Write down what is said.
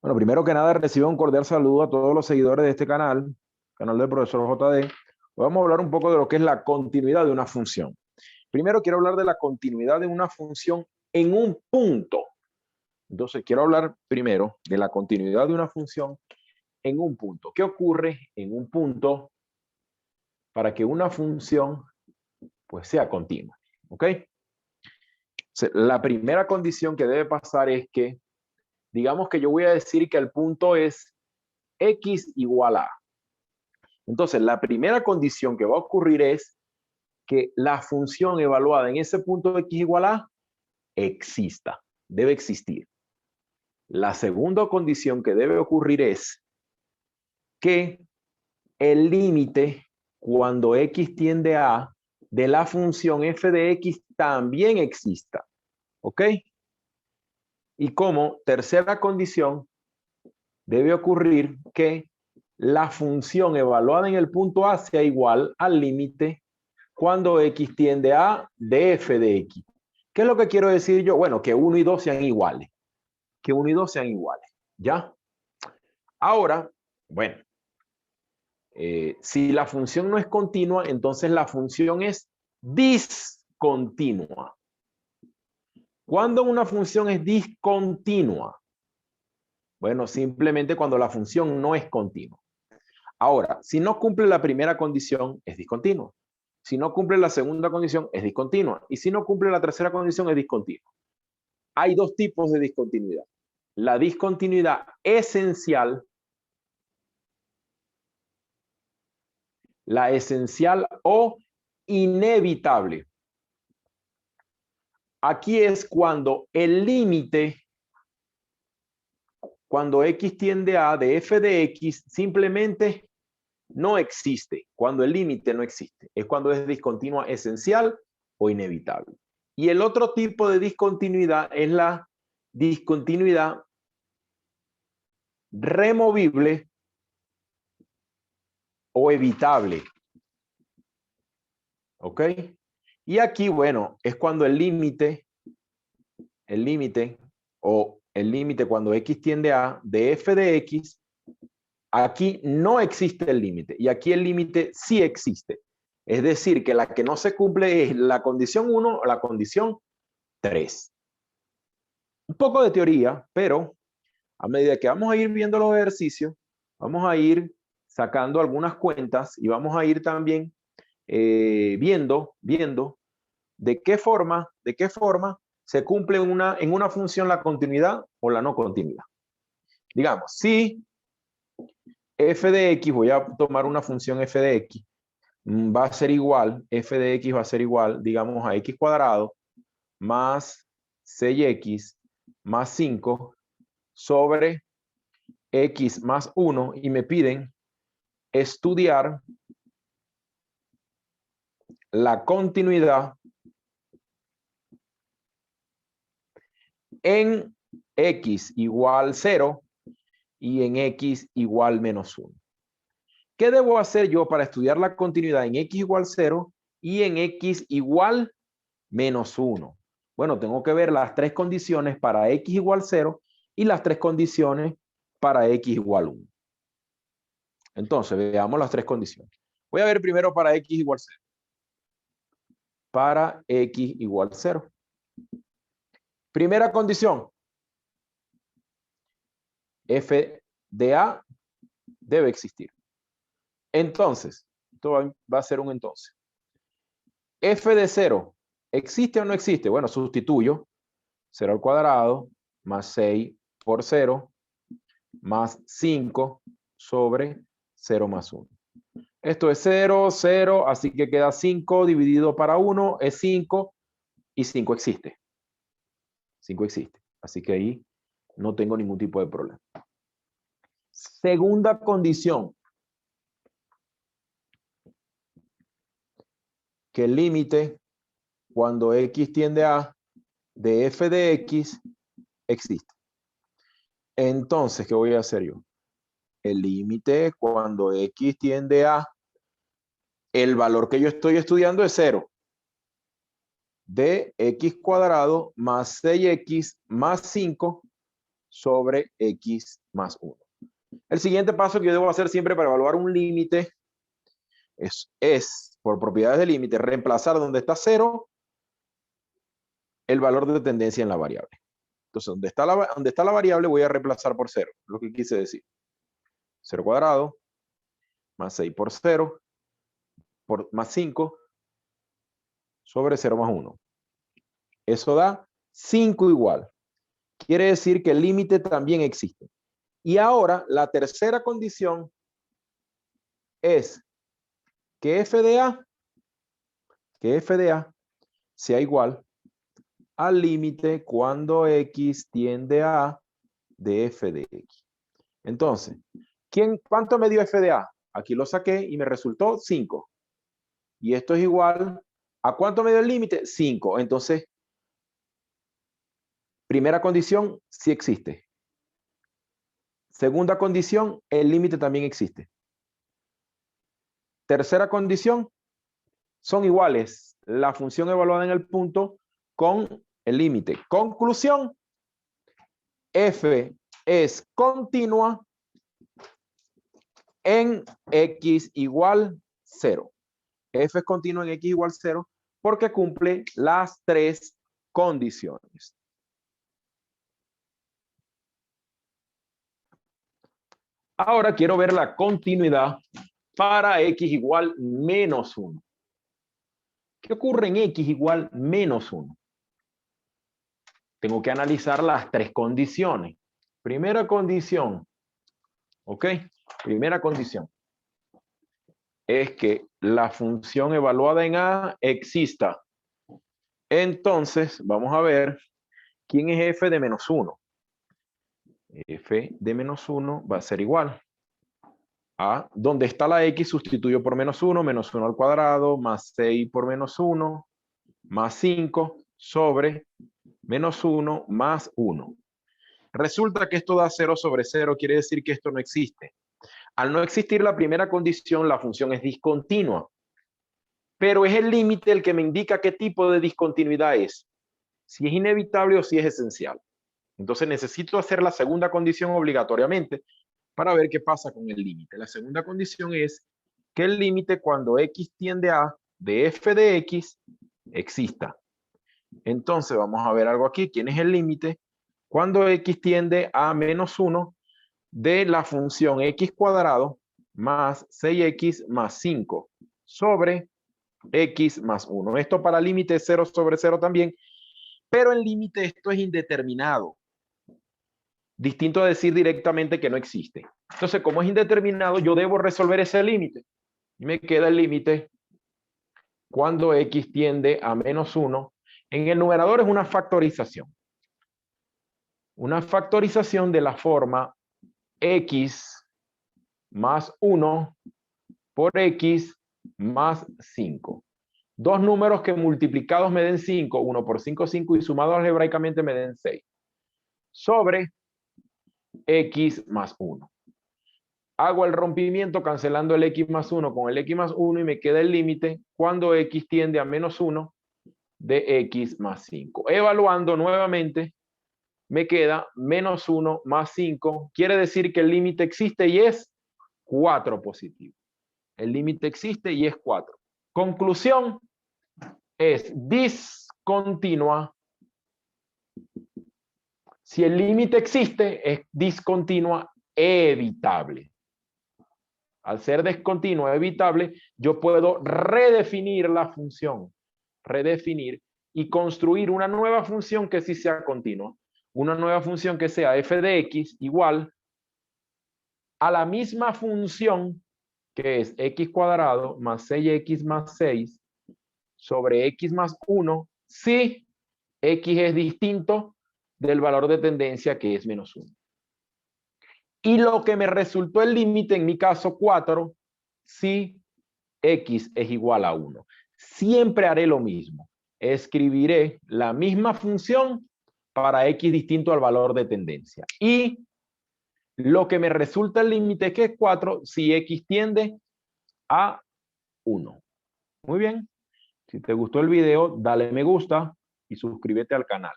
Bueno, primero que nada, recibo un cordial saludo a todos los seguidores de este canal del profesor JD. Hoy vamos a hablar un poco de lo que es la continuidad de una función. Primero quiero hablar de la continuidad de una función en un punto. Entonces, quiero hablar primero de la continuidad de una función en un punto. ¿Qué ocurre en un punto para que una función pues sea continua? ¿Ok? La primera condición que debe pasar es que, digamos que yo voy a decir que el punto es x igual a. Entonces, la primera condición que va a ocurrir es que la función evaluada en ese punto x igual a exista, debe existir. La segunda condición que debe ocurrir es que el límite cuando x tiende a de la función f de x también exista. ¿Ok? Y como tercera condición, debe ocurrir que la función evaluada en el punto A sea igual al límite cuando x tiende a de f de x. ¿Qué es lo que quiero decir yo? Bueno, que 1 y 2 sean iguales. Que 1 y 2 sean iguales. ¿Ya? Ahora, bueno, si la función no es continua, entonces la función es discontinua. ¿Cuándo una función es discontinua? Bueno, simplemente cuando la función no es continua. Ahora, si no cumple la primera condición, es discontinua. Si no cumple la segunda condición, es discontinua. Y si no cumple la tercera condición, es discontinua. Hay dos tipos de discontinuidad. La discontinuidad esencial, la esencial o inevitable. Aquí es cuando el límite, cuando x tiende a de f de x, simplemente no existe. Cuando el límite no existe. Es cuando es discontinua esencial o inevitable. Y el otro tipo de discontinuidad es la discontinuidad removible o evitable. ¿Ok? Y aquí, bueno, es cuando el límite o el límite cuando x tiende a de f de x, aquí no existe el límite y aquí el límite sí existe. Es decir, que la que no se cumple es la condición 1 o la condición 3. Un poco de teoría, pero a medida que vamos a ir viendo los ejercicios, vamos a ir sacando algunas cuentas y vamos a ir también viendo de qué forma se cumple en una función la continuidad o la no continuidad. Digamos, si f de x, voy a tomar una función f de x, va a ser igual, f de x va a ser igual, digamos, a x cuadrado más 6x más 5 sobre x más 1 y me piden estudiar la continuidad en x igual 0 y en x igual menos 1. ¿Qué debo hacer yo para estudiar la continuidad en x igual 0 y en x igual menos 1? Bueno, tengo que ver las tres condiciones para x igual 0 y las tres condiciones para x igual 1. Entonces, veamos las tres condiciones. Voy a ver primero para x igual 0. Para x igual 0. Primera condición. F de A debe existir. Entonces, esto va a ser un entonces. F de 0, ¿existe o no existe? Bueno, sustituyo 0 al cuadrado más 6 por 0 más 5 sobre 0 más 1. Esto es 0, 0, así que queda 5 dividido para 1 es 5 y 5 existe. 5 existe. Así que ahí no tengo ningún tipo de problema. Segunda condición. Que el límite cuando x tiende a de f de x existe. Entonces, ¿qué voy a hacer yo? El límite cuando x tiende a el valor que yo estoy estudiando es 0 de x cuadrado más 6x más 5 sobre x más 1. El siguiente paso que yo debo hacer siempre para evaluar un límite es, por propiedades de límite, reemplazar donde está 0 el valor de tendencia en la variable. Entonces, donde está la variable voy a reemplazar por 0, lo que quise decir. 0 cuadrado más 6 por 0 más 5 sobre 0 más 1. Eso da 5 igual. Quiere decir que el límite también existe. Y ahora la tercera condición es que f de A sea igual al límite cuando x tiende a de f de x. Entonces, ¿cuánto me dio f de A? Aquí lo saqué y me resultó 5. Y esto es igual a ¿cuánto me dio el límite? 5. Entonces, primera condición, sí existe. Segunda condición, el límite también existe. Tercera condición, son iguales la función evaluada en el punto con el límite. Conclusión, f es continua en x igual 0. F es continua en x igual 0 porque cumple las tres condiciones. Ahora quiero ver la continuidad para x igual menos 1. ¿Qué ocurre en x igual menos 1? Tengo que analizar las tres condiciones. Primera condición, ¿ok? Primera condición es que la función evaluada en A exista. Entonces, vamos a ver quién es f de menos 1. F de menos 1 va a ser igual a, donde está la x, sustituyo por menos 1 al cuadrado, más 6 por menos 1, más 5 sobre menos 1 más 1. Resulta que esto da 0 sobre 0, quiere decir que esto no existe. Al no existir la primera condición, la función es discontinua. Pero es el límite el que me indica qué tipo de discontinuidad es. Si es inevitable o si es esencial. Entonces necesito hacer la segunda condición obligatoriamente para ver qué pasa con el límite. La segunda condición es que el límite cuando x tiende a de f de x exista. Entonces vamos a ver algo aquí. ¿Quién es el límite? Cuando x tiende a menos 1 de la función x cuadrado más 6x más 5 sobre x más 1. Esto para límite 0 sobre 0 también, pero en límite esto es indeterminado. Distinto a decir directamente que no existe. Entonces, como es indeterminado, yo debo resolver ese límite. Y me queda el límite cuando x tiende a menos 1. En el numerador es una factorización. Una factorización de la forma x más 1 por x más 5. Dos números que multiplicados me den 5, 1 por 5, 5 y sumados algebraicamente me den 6. Sobre x más 1. Hago el rompimiento cancelando el x más 1 con el x más 1 y me queda el límite cuando x tiende a menos 1 de x más 5. Evaluando nuevamente, me queda menos 1 más 5. Quiere decir que el límite existe y es 4 positivo. El límite existe y es 4. Conclusión, es discontinua. Si el límite existe, es discontinua evitable. Al ser discontinua evitable, yo puedo redefinir la función. Redefinir y construir una nueva función que sí sea continua. Una nueva función que sea f de x igual a la misma función que es x cuadrado más 6x más 6 sobre x más 1 si x es distinto del valor de tendencia que es menos 1. Y lo que me resultó el límite, en mi caso 4, si x es igual a 1. Siempre haré lo mismo. Escribiré la misma función para x distinto al valor de tendencia. Y lo que me resulta el límite que es 4 si x tiende a 1. Muy bien. Si te gustó el video, dale me gusta y suscríbete al canal.